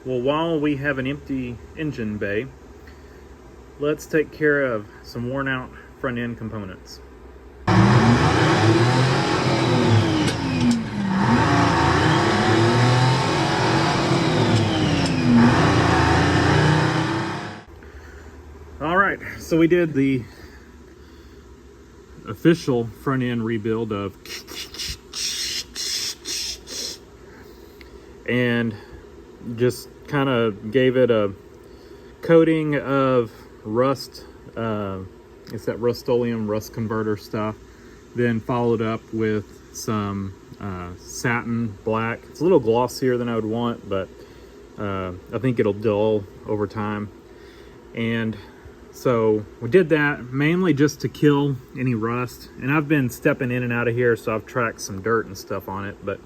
Well, while we have an empty engine bay, let's take care of some worn out front end components. All right, so we did the official front end rebuild of, and just kind of gave it a coating of rust. It's that Rust-Oleum rust converter stuff. Then followed up with some satin black. It's a little glossier than I would want, but I think it'll dull over time. And so we did that mainly just to kill any rust. And I've been stepping in and out of here, so I've tracked some dirt and stuff on it, but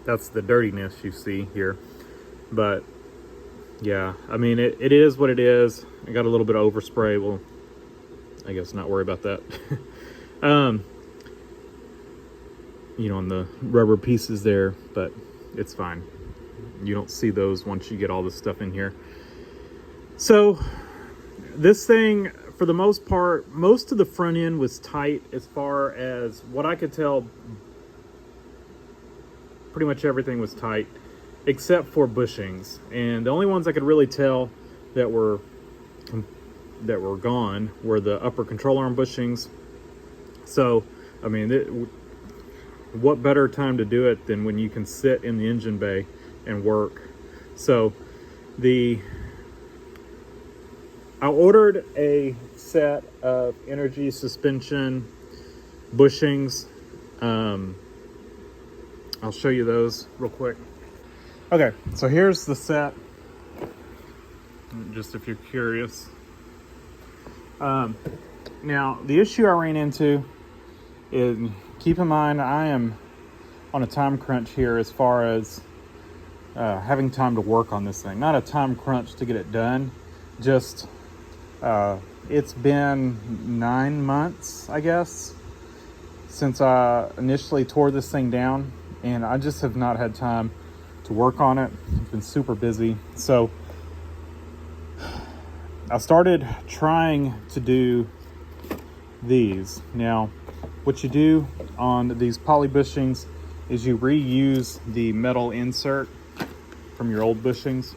that's the dirtiness you see here. But yeah, I mean, it is what it is. I got a little bit of overspray. Well, I guess not worry about that. You know, on the rubber pieces there, but it's fine. You don't see those once you get all this stuff in here. So this thing, for the most part, most of the front end was tight as far as what I could tell. Pretty much everything was tight except for bushings, and the only ones I could really tell that were gone were the upper control arm bushings. So I mean, what better time to do it than when you can sit in the engine bay and work. So I ordered a set of energy suspension bushings. I'll show you those real quick. Okay, so here's the set, just if you're curious. Now, the issue I ran into is, keep in mind, I am on a time crunch here as far as having time to work on this thing. Not a time crunch to get it done, just it's been 9 months, I guess, since I initially tore this thing down, and I just have not had time to work on it. I've been super busy. So I started trying to do these. Now, what you do on these poly bushings is you reuse the metal insert from your old bushings.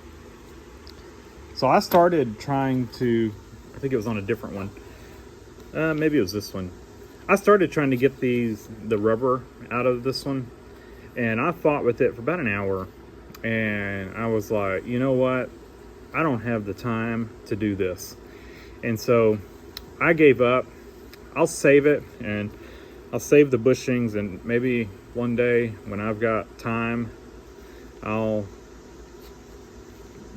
So I started trying to, I think it was on a different one. Maybe it was this one. I started trying to get the rubber out of this one, and I fought with it for about an hour. And I was like, you know what? I don't have the time to do this. And so I gave up. I'll save it, and I'll save the bushings, and maybe one day when I've got time, I'll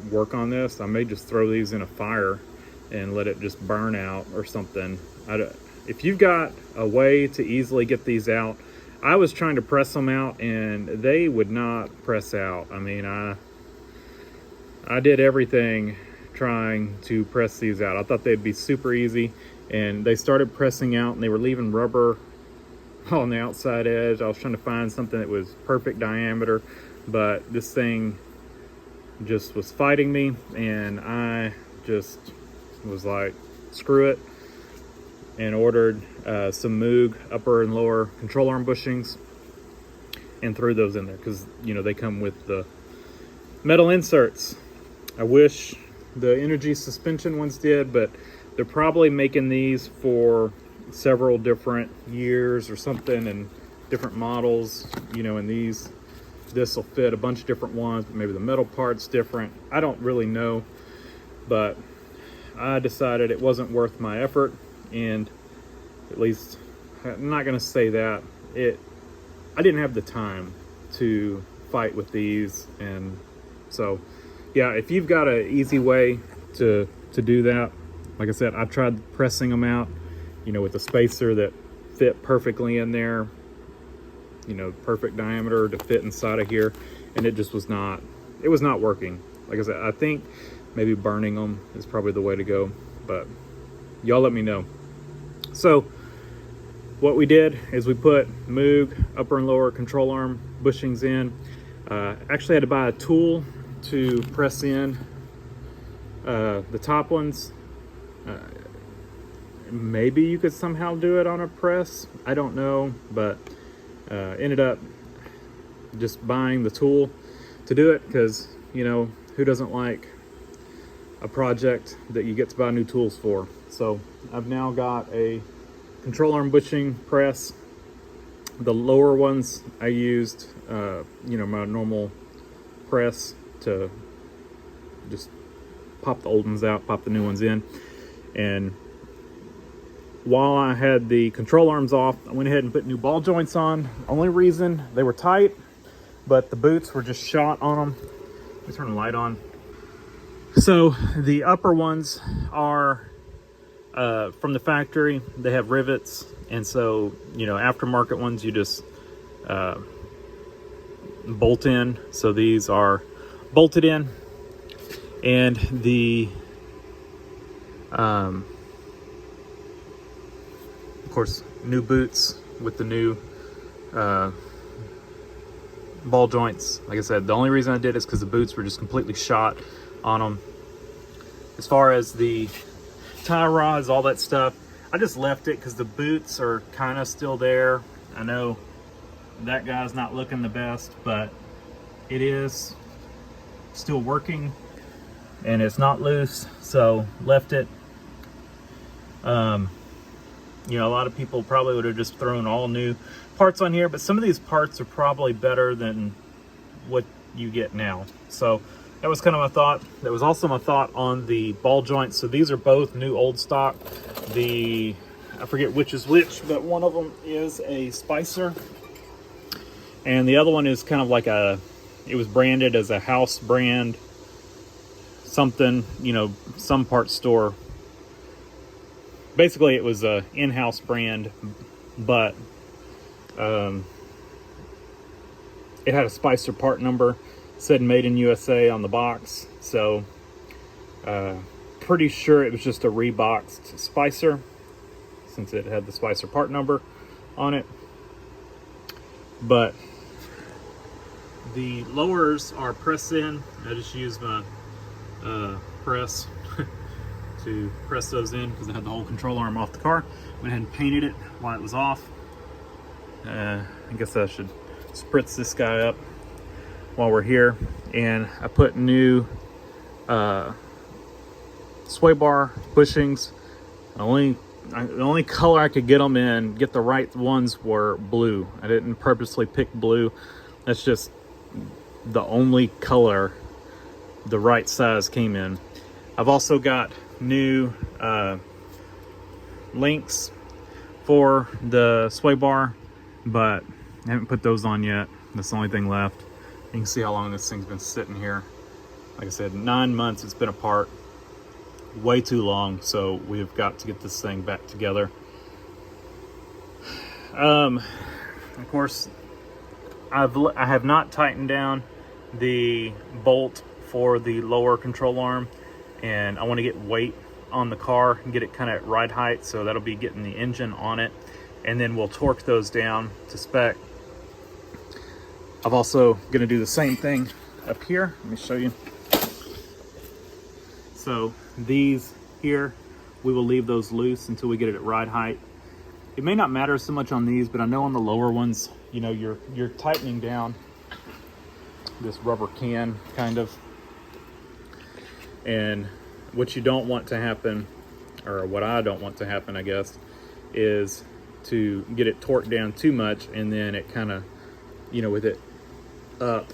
work on this. I may just throw these in a fire and let it just burn out or something. If you've got a way to easily get these out, I was trying to press them out and they would not press out. I mean, I did everything trying to press these out. I thought they'd be super easy, and they started pressing out and they were leaving rubber on the outside edge. I was trying to find something that was perfect diameter, but this thing just was fighting me, and I just was like, screw it, and ordered some Moog upper and lower control arm bushings and threw those in there, because you know they come with the metal inserts. I wish the energy suspension ones did, but they're probably making these for several different years or something, and different models, you know, and this will fit a bunch of different ones, but maybe the metal part's different. I don't really know, but I decided it wasn't worth my effort. And at least, I'm not going to say that, I didn't have the time to fight with these. And so yeah, if you've got an easy way to do that, like I said, I tried pressing them out, you know, with a spacer that fit perfectly in there, you know, perfect diameter to fit inside of here, and it just was not working. Like I said, I think maybe burning them is probably the way to go, but y'all let me know. So what we did is we put Moog upper and lower control arm bushings in. Actually had to buy a tool to press in the top ones. Maybe you could somehow do it on a press, I don't know, but ended up just buying the tool to do it, because you know, who doesn't like a project that you get to buy new tools for. So I've now got a control arm bushing press. The lower ones I used you know, my normal press to just pop the old ones out, pop the new ones in. And while I had the control arms off, I went ahead and put new ball joints on. Only reason, they were tight, but the boots were just shot on them. Let me turn the light on. So the upper ones are from the factory. They have rivets, and so, you know, aftermarket ones you just bolt in. So these are bolted in, and the of course, new boots with the new ball joints. Like I said, the only reason I did is because the boots were just completely shot on them. As far as the tie rods, all that stuff, I just left it because the boots are kind of still there. I know that guy's not looking the best, but it is still working and it's not loose, so left it. You know, a lot of people probably would have just thrown all new parts on here, but some of these parts are probably better than what you get now. So that was kind of my thought. That was also my thought on the ball joints. So these are both new old stock. I forget which is which, but one of them is a Spicer, and the other one is kind of like it was branded as a house brand something, you know, some parts store. Basically it was a in-house brand, but it had a Spicer part number, said made in USA on the box. So pretty sure it was just a reboxed Spicer, since it had the Spicer part number on it. But the lowers are press in. I just used my press to press those in because I had the whole control arm off the car. Went ahead and painted it while it was off. I guess I should spritz this guy up while we're here. And I put new sway bar bushings. The only color I could get them in, get the right ones, were blue. I didn't purposely pick blue. That's just the only color the right size came in. I've also got new links for the sway bar, but I haven't put those on yet. That's the only thing left. You can see how long this thing's been sitting here. Like I said, 9 months it's been apart. Way too long, so we've got to get this thing back together. Of course, I have not tightened down the bolt for the lower control arm, and I want to get weight on the car and get it kind of at ride height, so that'll be getting the engine on it, and then we'll torque those down to spec. I'm also going to do the same thing up here. Let me show you. So these here, we will leave those loose until we get it at ride height. It may not matter so much on these, but I know on the lower ones, you know, you're tightening down this rubber can kind of. And what you don't want to happen, or what I don't want to happen, I guess, is to get it torqued down too much, and then it kind of, you know, with it up,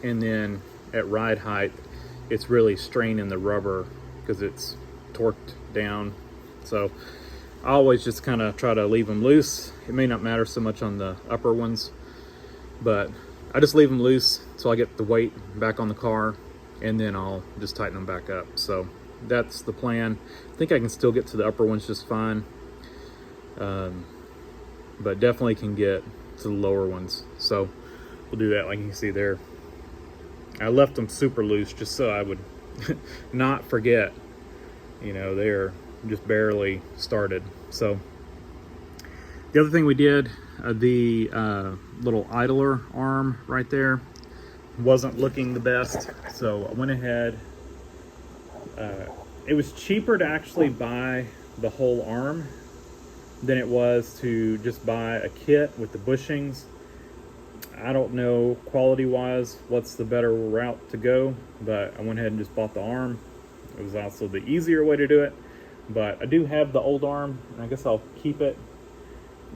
and then at ride height, it's really straining the rubber because it's torqued down. So I always just kind of try to leave them loose. It may not matter so much on the upper ones, but I just leave them loose till I get the weight back on the car, and then I'll just tighten them back up. So that's the plan. I think I can still get to the upper ones just fine, but definitely can get to the lower ones. So we'll do that. Like you can see there, I left them super loose just so I would not forget. You know, they're just barely started. So the other thing we did, the little idler arm right there, wasn't looking the best, so I went ahead. It was cheaper to actually buy the whole arm than it was to just buy a kit with the bushings. I don't know quality wise what's the better route to go, but I went ahead and just bought the arm. It was also the easier way to do it, but I do have the old arm, and I guess I'll keep it,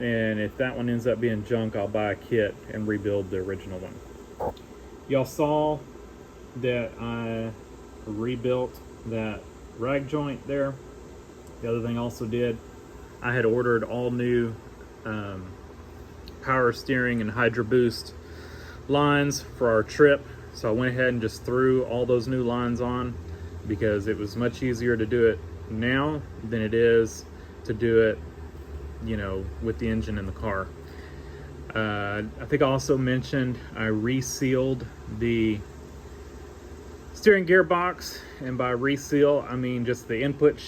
and if that one ends up being junk, I'll buy a kit and rebuild the original one. Y'all saw that I rebuilt that rag joint there. The other thing I also did, I had ordered all new power steering and Hydro Boost lines for our trip, so I went ahead and just threw all those new lines on, because it was much easier to do it now than it is to do it, you know, with the engine in the car. I think I also mentioned I resealed the steering gearbox, and by reseal I mean just the input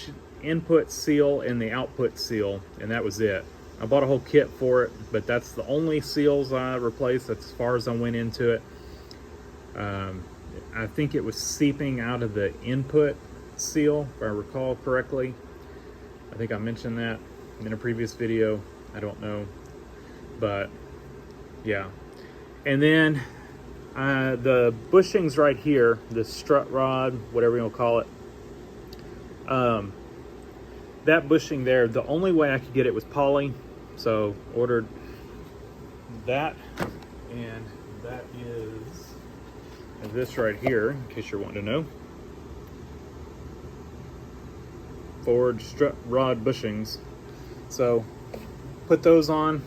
seal and the output seal, and that was it. I bought a whole kit for it, but that's the only seals I replaced. That's as far as I went into it. I think it was seeping out of the input seal, if I recall correctly. I think I mentioned that in a previous video. I don't know, but yeah. And then the bushings right here, the strut rod, whatever you want to call it, that bushing there, the only way I could get it was poly, so ordered that, and that is this right here, in case you're wanting to know. Forward strut rod bushings. So put those on,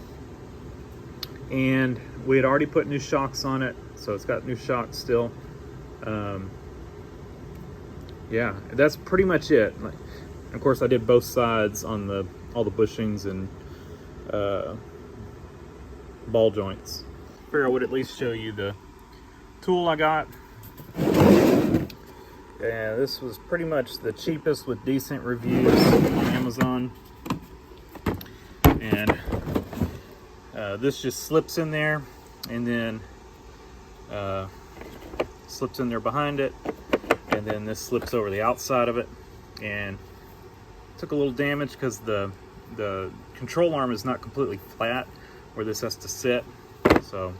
and we had already put new shocks on it, so it's got new shocks still. Yeah, that's pretty much it. Like, of course I did both sides on all the bushings and ball joints. Figure I would at least show you the tool I got. Yeah, this was pretty much the cheapest with decent reviews on Amazon. And this just slips in there, and then slips in there behind it, and then this slips over the outside of it. And took a little damage because the control arm is not completely flat where this has to sit. So,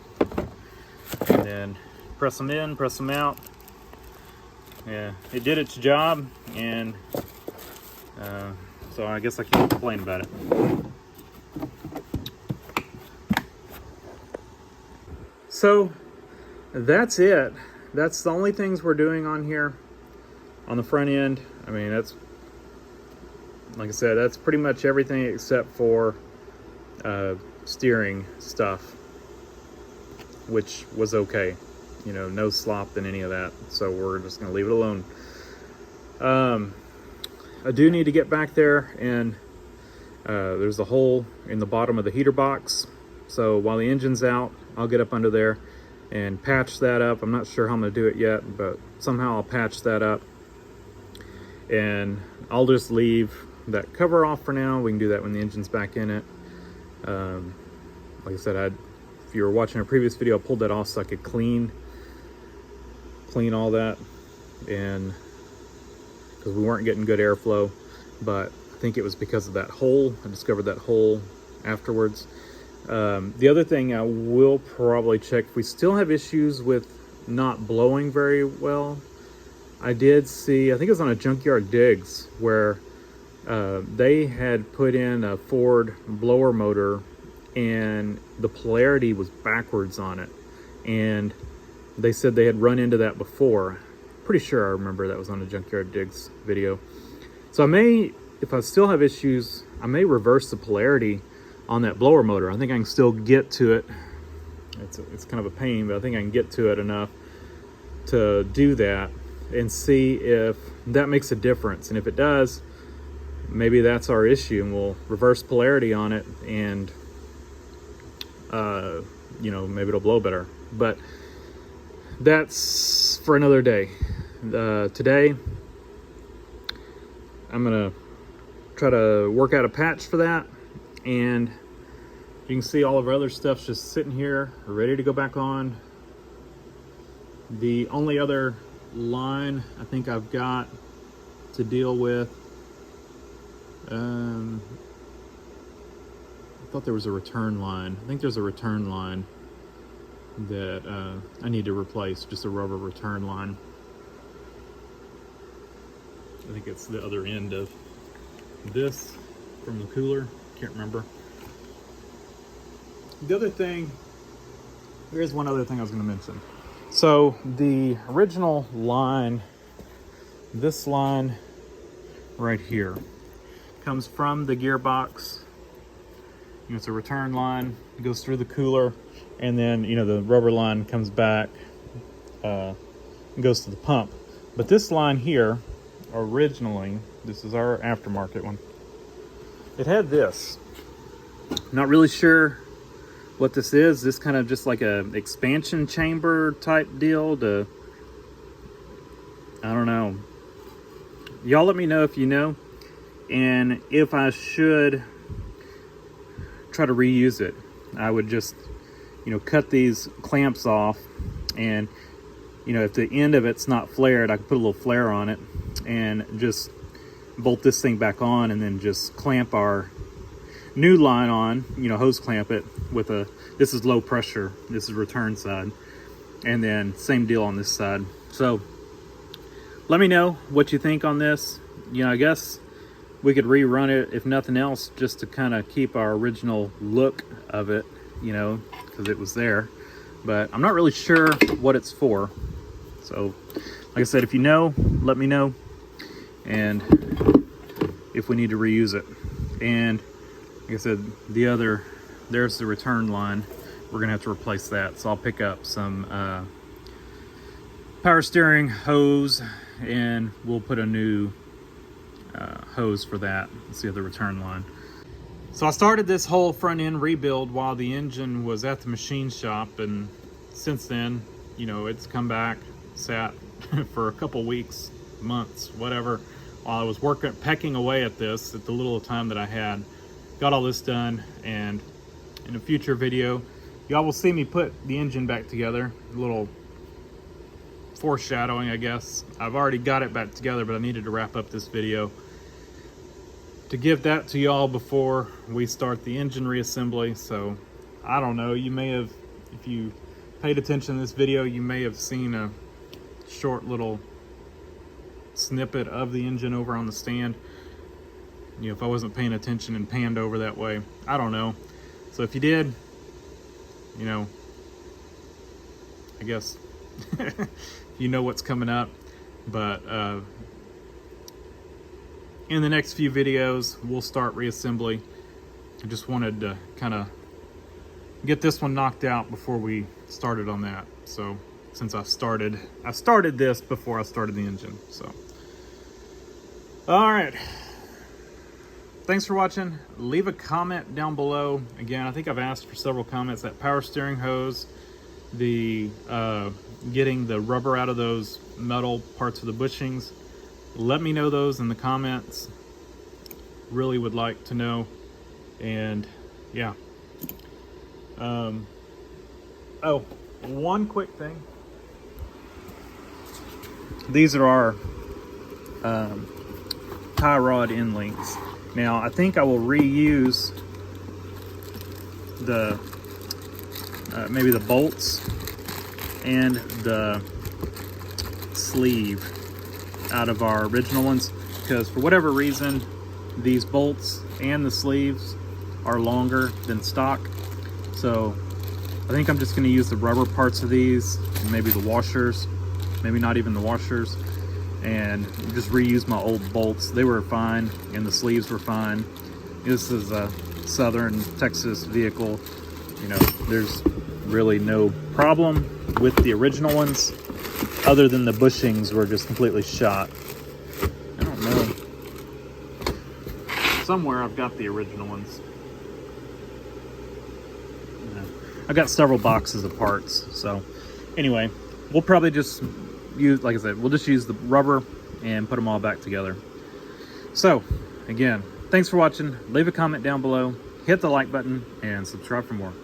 and then press them in, press them out. Yeah, it did its job, and so I guess I can't complain about it. So that's it. That's the only things we're doing on here on the front end. I mean, that's, like I said, that's pretty much everything except for steering stuff, which was okay. You know, no slop in any of that, so we're just gonna leave it alone. I do need to get back there, and there's a hole in the bottom of the heater box, so while the engine's out, I'll get up under there and patch that up. I'm not sure how I'm gonna do it yet, but somehow I'll patch that up, and I'll just leave that cover off for now. We can do that when the engine's back in it. Like I said, if you were watching a previous video, I pulled that off so I could clean all that, and because we weren't getting good airflow, but I think it was because of that hole. I discovered that hole afterwards. The other thing I will probably check, if we still have issues with not blowing very well. I did see, I think it was on a Junkyard Digs, where they had put in a Ford blower motor and the polarity was backwards on it, and they said they had run into that before. Pretty sure I remember that was on a Junkyard Digs video. So I may, if I still have issues, I may reverse the polarity on that blower motor. I think I can still get to it. It's kind of a pain, but I think I can get to it enough to do that and see if that makes a difference. And if it does, maybe that's our issue, and we'll reverse polarity on it, and you know, maybe it'll blow better. But that's for another day. Today I'm gonna try to work out a patch for that, and you can see all of our other stuff's just sitting here ready to go back on. The only other line I think I've got to deal with, I thought there was a return line. I think there's a return line that I need to replace, just a rubber return line. I think it's the other end of this from the cooler. Can't remember. The other thing, here's one other thing I was going to mention. So the original line, this line right here, comes from the gearbox. You know, it's a return line. It goes through the cooler, and then, you know, the rubber line comes back and goes to the pump. But this line here, originally, this is our aftermarket one, it had this. Not really sure what this is. This kind of just like a expansion chamber type deal to, I don't know. Y'all let me know if you know, and if I should try to reuse it. I would just, you know, cut these clamps off, and, you know, if the end of it's not flared, I could put a little flare on it and just bolt this thing back on, and then just clamp our new line on, you know, hose clamp it with a, this is low pressure, this is return side, and then same deal on this side. So let me know what you think on this. You know, I guess we could rerun it, if nothing else, just to kind of keep our original look of it, you know, because it was there. But I'm not really sure what it's for. So, like I said, if you know, let me know. And if we need to reuse it. And like I said, the other, there's the return line. We're gonna have to replace that. So I'll pick up some power steering hose, and we'll put a new hose for that. Let's see the return line. So I started this whole front end rebuild while the engine was at the machine shop, and since then, you know, it's come back, sat for a couple weeks, months, whatever, while I was working, pecking away at this, at the little time that I had. Got all this done, and in a future video, y'all will see me put the engine back together. A little foreshadowing, I guess. I've already got it back together, but I needed to wrap up this video to give that to y'all before we start the engine reassembly. So I don't know, you may have, if you paid attention to this video, you may have seen a short little snippet of the engine over on the stand. You know, if I wasn't paying attention and panned over that way, I don't know. So if you did, you know, I guess you know what's coming up. But in the next few videos, we'll start reassembly. I just wanted to kind of get this one knocked out before we started on that. So since I started this before I started the engine. So all right, thanks for watching. Leave a comment down below. Again, I think I've asked for several comments. That power steering hose, the getting the rubber out of those metal parts of the bushings, let me know those in the comments. Really would like to know. And yeah, oh, one quick thing. These are our tie rod end links. Now I think I will reuse the maybe the bolts and the sleeve out of our original ones, because for whatever reason these bolts and the sleeves are longer than stock. So I think I'm just going to use the rubber parts of these, and maybe the washers, maybe not even the washers, and just reuse my old bolts. They were fine, and the sleeves were fine. This is a Southern Texas vehicle. You know, there's really no problem with the original ones, other than the bushings were just completely shot. I don't know. Somewhere I've got the original ones. I've got several boxes of parts. So anyway, we'll probably just use, like I said, we'll just use the rubber and put them all back together. So again, thanks for watching. Leave a comment down below, hit the like button, and subscribe for more.